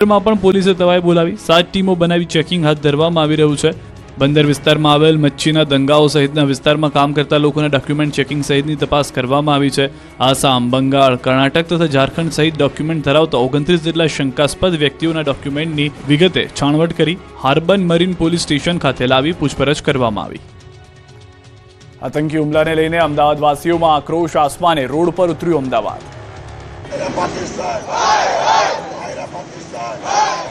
માં પણ પોલીસે તવાઈ બોલાવી 7 ટીમો બનાવી ચેકિંગ હાથ ધરવામાં આવી રહ્યું છે। બંદર વિસ્તારમાં આવેલ મચ્છીના દંગાઓ સહિતના વિસ્તારમાં કામ કરતા લોકોના ડોક્યુમેન્ટ ચેકિંગ સહિતની તપાસ કરવામાં આવી છે। આસામ, બંગાળ, કર્ણાટક તથા ઝારખંડ સહિત ડોક્યુમેન્ટ ધરાવતા 29 જેટલા શંકાસ્પદ વ્યક્તિઓના ડોક્યુમેન્ટની વિગતે છાણવટ કરી હાર્બન મરીન પોલીસ સ્ટેશન ખાતે લાવી પૂછપરછ કરવામાં આવી। આતંકી હુમલાને લઈને અમદાવાદવાસીઓમાં આક્રોશ આસમાને, રોડ પર ઉતર્યું અમદાવાદ।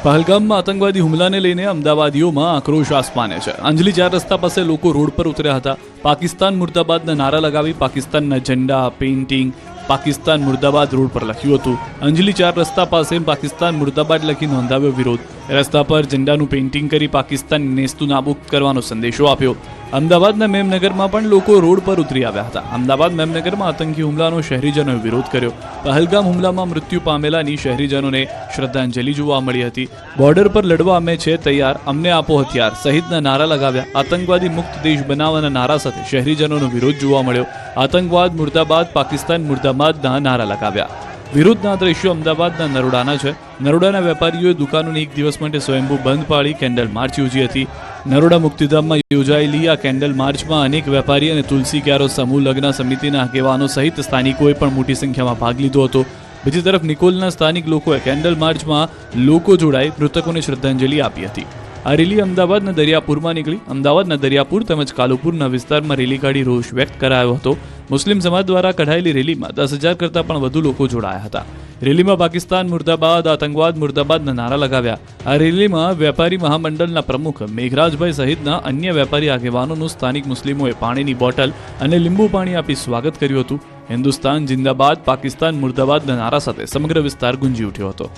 પહલગામમાં આતંકવાદી હુમલાને લઈને અમદાવાદીઓમાં આક્રોશ આસમાને છે। અંજલી 4 રસ્તા પાસે લોકો રોડ પર ઉતર્યા હતા। પાકિસ્તાન મુર્દાબાદના નારા લગાવી પાકિસ્તાનના ઝંડા, પેઇન્ટિંગ, પાકિસ્તાન મુર્દાબાદ રોડ પર લખ્યું હતું। અંજલી 4 રસ્તા પાસે પાકિસ્તાન મુર્દાબાદ લખી નોંધાવ્યો વિરોધ। રસ્તા પર ઝંડાનું પેઇન્ટિંગ કરી પાકિસ્તાન નેસ્તું નાબૂદ કરવાનો સંદેશો આપ્યો। અમદાવાદના મેમનગરમાં પણ લોકો રોડ પર ઉતરી આવ્યા હતા। અમદાવાદ મેમનગરમાં આતંકી હુમલાનો શહેરીજનોએ વિરોધ કર્યો। પહલગામ હુમલામાં મૃત્યુ પામેલાની શહેરીજનોને શ્રદ્ધાંજલિ જોવા મળી હતી। બોર્ડર પર લડવા અમે છે તૈયાર, અમને આપો હથિયાર સહિતના નારા લગાવ્યા। આતંકવાદી મુક્ત દેશ બનાવવાના નારા સાથે શહેરીજનોનો વિરોધ જોવા મળ્યો। આતંકવાદ મુર્દાબાદ, પાકિસ્તાન મુર્દાબાદના નારા લગાવ્યા। વિરોધના દ્રશ્યો અમદાવાદના નરોડાના છે। નરોડાના વેપારીઓએ દુકાનોને એક દિવસ માટે સ્વયંભૂ બંધ પાડી કેન્ડલ માર્ચ યોજી હતી। નરોડા મુક્તિધામમાં યોજાયેલી આ કેન્ડલ માર્ચમાં અનેક વેપારી અને તુલસી ક્યારો સમૂહ લગ્ન સમિતિના આગેવાનો સહિત સ્થાનિકોએ પણ મોટી સંખ્યામાં ભાગ લીધો હતો। બીજી તરફ નિકોલના સ્થાનિક લોકોએ કેન્ડલ માર્ચમાં લોકો જોડાઈ મૃતકોને શ્રદ્ધાંજલિ આપી હતી। આ રેલી અમદાવાદના દરિયાપુરમાં નીકળી। અમદાવાદના દરિયાપુર તેમજ કાલુપુરના વિસ્તારમાં રેલી કાઢી રોષ વ્યક્ત કરાયો હતો। મુસ્લિમ સમાજ દ્વારા કઢાયેલી રેલીમાં 10,000 કરતાં પણ વધુ લોકો જોડાયા હતા। રેલીમાં પાકિસ્તાન મુર્દાબાદ, આતંકવાદ મુર્દાબાદના નારા લગાવ્યા। આ રેલીમાં વેપારી મહામંડળના પ્રમુખ મેઘરાજભાઈ સહિતના અન્ય વેપારી આગેવાનોનું સ્થાનિક મુસ્લિમોએ પાણીની બોટલ અને લીંબુ પાણી આપી સ્વાગત કર્યું હતું। હિન્દુસ્તાન જિંદાબાદ, પાકિસ્તાન મુર્દાબાદના નારા સાથે સમગ્ર વિસ્તાર ગુંજી ઉઠ્યો હતો।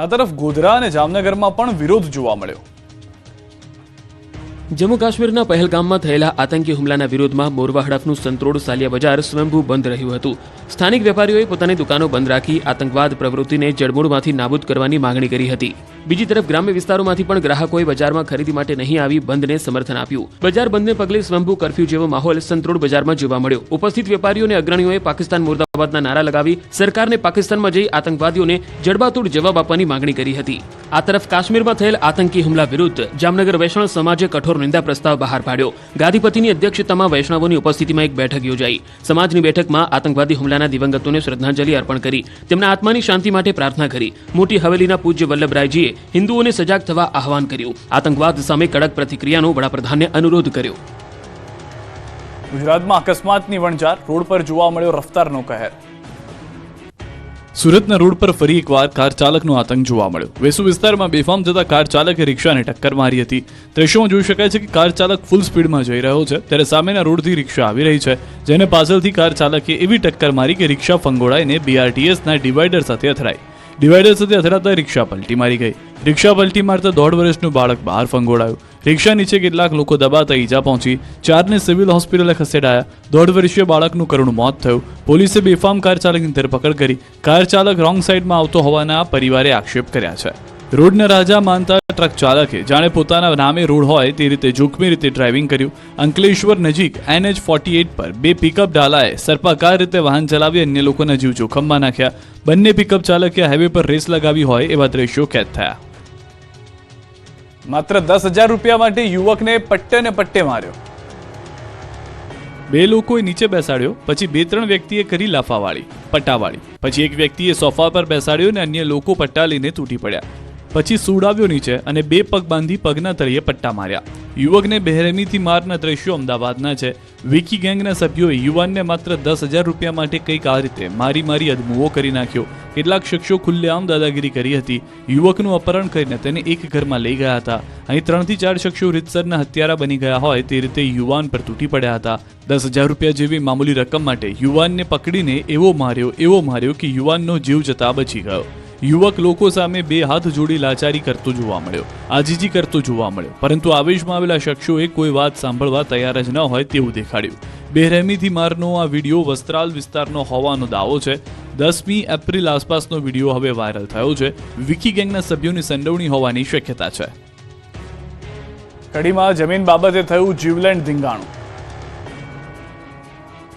આ તરફ ગોધરા અને જામનગરમાં પણ વિરોધ જોવા મળ્યો। જમ્મુ કાશ્મીરના પહેલગામમાં થયેલા આતંકી હુમલાના વિરોધમાં મોરવા હડફનું સંતરોડ સાલિયા બજાર સ્વયંભૂ બંધ રહ્યું હતું। સ્થાનિક વેપારીઓએ પોતાની દુકાનો બંધ રાખી આતંકવાદ પ્રવૃત્તિને જડમૂળમાંથી નાબૂદ કરવાની માંગણી કરી હતી। બીજી તરફ ગ્રામ્ય વિસ્તારોમાંથી પણ ગ્રાહકોએ બજારમાં ખરીદી માટે નહીં આવી બંધને સમર્થન આપ્યું। બજાર બંધને પગલે સ્વયંભૂ કર્ફ્યુ જેવો માહોલ સંતરોડ બજારમાં જોવા મળ્યો। ઉપસ્થિત વેપારીઓ અને અગ્રણીઓએ પાકિસ્તાન મુર્દાબાદના નારા લગાવી સરકારને પાકિસ્તાનમાં જઈ આતંકવાદીઓને જડબાતોડ જવાબ આપવાની માંગણી કરી હતી। આ તરફ કાશ્મીરમાં થયેલ આતંકી હુમલા વિરુદ્ધ જામનગર વૈષ્ણવ સમાજે કઠોર નિંદા પ્રસ્તાવ બહાર પાડ્યો। ગાદીપતિની અધ્યક્ષતામાં વૈષ્ણવોની ઉપસ્થિતિમાં એક બેઠક યોજાઈ। સમાજની બેઠકમાં આતંકવાદી હુમલાના દિવંગતોને શ્રદ્ધાંજલિ અર્પણ કરી, તેમના આત્માની શાંતિ માટે પ્રાર્થના કરી। મોટી હવેલીના પૂજ્ય વલ્લભરાયજીએ હિન્દુઓને સજાગ થવા આહવાન કર્યું। આતંકવાદ સામે કડક પ્રતિક્રિયાનો વડાપ્રધાનને અનુરોધ કર્યો। ગુજરાતમાં અકસ્માતની વણઝાર, રોડ પર જોવા મળ્યો રફતારનો કહેર। સુરતના રોડ પર ફરી એકવાર કાર ચાલકનો આતંક જોવા મળ્યો। વેસુ વિસ્તારમાં બેફામ જતા કાર ચાલકે રિક્ષાને ટક્કર મારી હતી। દ્રશ્યોમાં જોઈ શકાય છે કે કાર ચાલક ફૂલ સ્પીડમાં જઈ રહ્યો છે, ત્યારે સામેના રોડથી રિક્ષા આવી રહી છે, જેને પાછળથી કાર ચાલકે એવી ટક્કર મારી કે રિક્ષા ફંગોળાઈને BRTSના ડિવાઈડર સાથે અથડાઈ। ડિવાઈડર સાથે અથડાતા રિક્ષા પલટી મારી ગઈ। રિક્ષા પલટી મારતા 1.5 વર્ષનું બાળક બહાર ફંગોળાયું। રિક્ષા નીચે કેટલાક લોકો દબાતા ઈજા પહોંચી। 4ને સિવિલ હોસ્પિટલે ખસેડાયા। 1.5 વર્ષીય બાળકનું કરુણ મોત થયું। પોલીસે બેફામ કાર ચાલકની ધરપકડ કરી। કાર ચાલક રોંગ સાઈડમાં આવતો હોવાના પરિવારે આક્ષેપ કર્યા છે। રોડના રાજા માનતા ટ્રક ચાલકે જાણે પોતાના નામે રોડ હોય તે રીતે જોખમી રીતે ડ્રાઇવિંગ કર્યું। અંકલેશ્વર નજીક NH48 પર 2 પિકઅપ ડાલાએ સર્પાકાર રીતે વાહન ચલાવી અન્ય લોકોના જીવ જોખમમાં નાખ્યા। બંને પિકઅપ ચાલકે હાઈવે પર રેસ લગાવી હોય એવા દ્રશ્યો કેદ થયા। માત્ર 10,000 રૂપિયા માટે યુવકને પટ્ટે માર્યો। 2 લોકોએ નીચે બેસાડ્યો, પછી 2-3 વ્યક્તિએ કરી લાફાવાળી પટ્ટાવાળી, પછી એક વ્યક્તિએ સોફા પર બેસાડ્યો અને અન્ય લોકો પટ્ટા લઈને તૂટી પડ્યા। પછી સુડાવ્યો નીચે અને 2 પગ બાંધી પગના તળિયે પટ્ટા માર્યા। યુવકને બેરહેમીથી મારના દ્રશ્યો અમદાવાદના છે। વિકી ગેંગના સભ્યોએ યુવાનને માત્ર 10,000 રૂપિયા માટે કંઈક આ રીતે મારી અદમુઓ કરી નાખ્યો। કેટલાક શખ્સો ખુલ્લેઆમ દાદાગીરી કરી હતી। યુવકનું અપહરણ કરીને તેને એક ઘરમાં લઈ ગયા હતા। અહીં 3 થી 4 શખ્સો રીતસરના હત્યારા બની ગયા હોય તે રીતે યુવાન પર તૂટી પડ્યા હતા। 10,000 રૂપિયા જેવી મામૂલી રકમ માટે યુવાનને પકડીને એવો માર્યો કે યુવાનનો જીવ જતા બચી ગયો। યુવક લોકો સામે 2 હાથ જોડી લાચારી કરતો જોવા મળ્યો, આજીજી કરતો જોવા મળ્યો, પરંતુ આવેશમાં આવેલા શખ્સોએ કોઈ વાત સાંભળવા તૈયાર જ ન હોય તેવું દેખાડ્યું। બેરહેમીથી મારનો આ વિડીયો વસ્ત્રાલ વિસ્તારનો હોવાનો દાવો છે। 10મી એપ્રિલ આસપાસનો વિડીયો હવે વાયરલ થયો છે। વિકી ગેંગના સભ્યોની સંડોવણી હોવાની શક્યતા છે। કડીમાં જમીન બાબતે થયું જીવલેણ ધીંગાણું।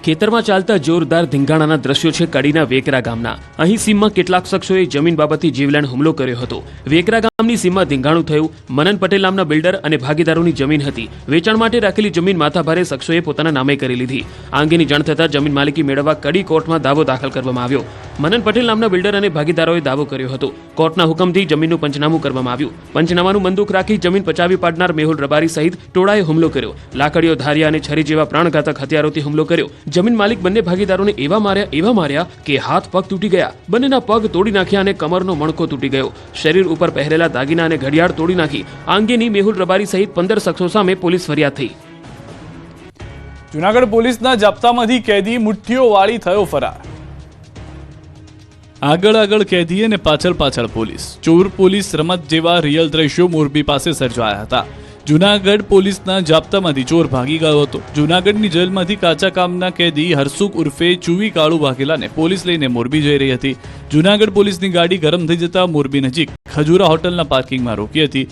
ખેતરમાં ચાલતા જોરદાર ધીંગાણાના દ્રશ્યો છે કડીના વેકરા ગામના. અહીં સીમમાં કેટલાક શખ્સોએ જમીન બાબતથી જીવલેણ હુમલો કર્યો હતો. વેકરા ગામની સીમમાં ધીંગાણું થયું. મનન પટેલ નામના બિલ્ડર અને ભાગીદારોની જમીન હતી. વેચાણ માટે રાખેલી જમીન માથાભારે શખ્સોએ પોતાના નામે કરી લીધી. આ અંગેની જાણ થતાં જમીન માલિકી મેળવવા કડી કોર્ટમાં દાવો દાખલ કરવામાં આવ્યો. મનન પટેલ નામના બિલ્ડર અને ભાગીદારોએ દાવો કર્યો હતો. કોર્ટના હુકમથી જમીનનું પંચનામું કરવામાં આવ્યું. પંચનામાનું બંદૂક રાખી જમીન પચાવી પાડનાર મેહુલ રબારી સહિત ટોળાએ હુમલો કર્યો. લાકડીઓ, ધારિયા અને છરી જેવા પ્રાણઘાતક હથિયારોથી હુમલો કર્યો. જમીન માલિક બંને ભાગીદારોને એવા માર્યા કે હાથ પગ તૂટી ગયા. બંનેના પગ તોડી નાખ્યા અને કમરનો મણકો તૂટી ગયો. શરીર ઉપર પહેરેલા દાગીના અને ઘડિયાળ તોડી નાખી. આ અંગેની મેહુલ રબારી સહિત 15 શખ્સો સામે પોલીસ ફરિયાદ થઈ. જૂનાગઢ પોલીસના જાપ્તામાંથી કેદી મુઠ્ઠીઓ વાળી થયો ફરાર. આગળ કેદી અને પાછળ પોલીસ. ચોર પોલીસ રમત જેવા રિયલ દ્રશ્યો મોરબી પાસે સર્જાયા હતા. જૂનાગઢ પોલીસના જાપ્તામાંથી ચોર ભાગી ગયો હતો. જૂનાગઢની જેલમાંથી કાચા કામના કેદી હરસુખ ઉર્ફે ચુવી કાળુ વાઘેલાને પોલીસ લઈને મોરબી જઈ રહી હતી. જૂનાગઢ પોલીસની ગાડી ગરમ થઈ જતા મોરબી નજીક ખજૂરા હોટલના પાર્કિંગમાં રોકી હતી.